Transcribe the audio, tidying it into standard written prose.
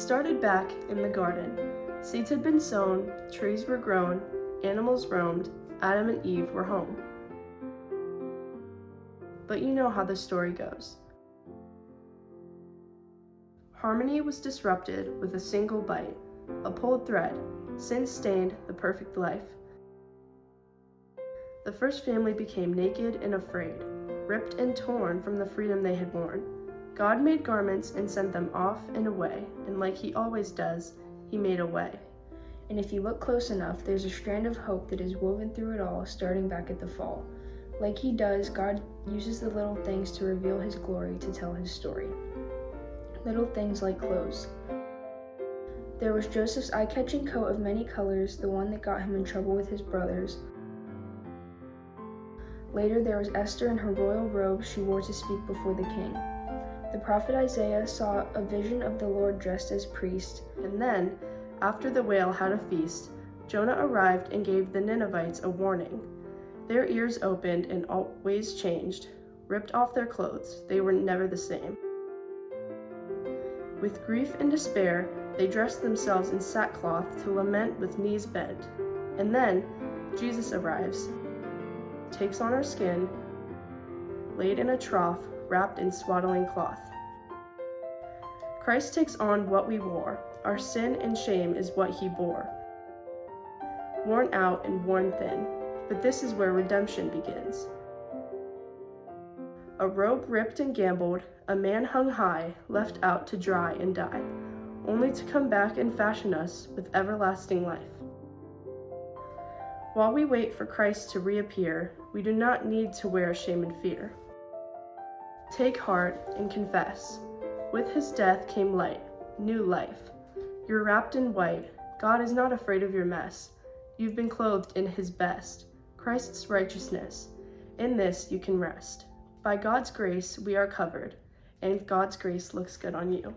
started back in the garden. Seeds had been sown, trees were grown, animals roamed, Adam and Eve were home. But you know how the story goes. Harmony was disrupted with a single bite, a pulled thread, sin stained the perfect life. The first family became naked and afraid, ripped and torn from the freedom they had worn. God made garments and sent them off and away, and like he always does, he made a way. And if you look close enough, there's a strand of hope that is woven through it all, starting back at the fall. Like he does, God uses the little things to reveal his glory, to tell his story. Little things like clothes. There was Joseph's eye-catching coat of many colors, the one that got him in trouble with his brothers. Later there was Esther in her royal robe she wore to speak before the king. The prophet Isaiah saw a vision of the Lord dressed as priest. And then, after the whale had a feast, Jonah arrived and gave the Ninevites a warning. Their ears opened and ways changed, ripped off their clothes. They were never the same. With grief and despair, they dressed themselves in sackcloth to lament with knees bent. And then, Jesus arrives, takes on our skin, laid in a trough, wrapped in swaddling cloth. Christ takes on what we wore. Our sin and shame is what he bore. Worn out and worn thin, but this is where redemption begins. A robe ripped and gambled, a man hung high, left out to dry and die, only to come back and fashion us with everlasting life. While we wait for Christ to reappear, we do not need to wear shame and fear. Take heart and confess. With his death came light, new life. You're wrapped in white. God is not afraid of your mess. You've been clothed in his best, Christ's righteousness. In this you can rest. By God's grace we are covered, and God's grace looks good on you.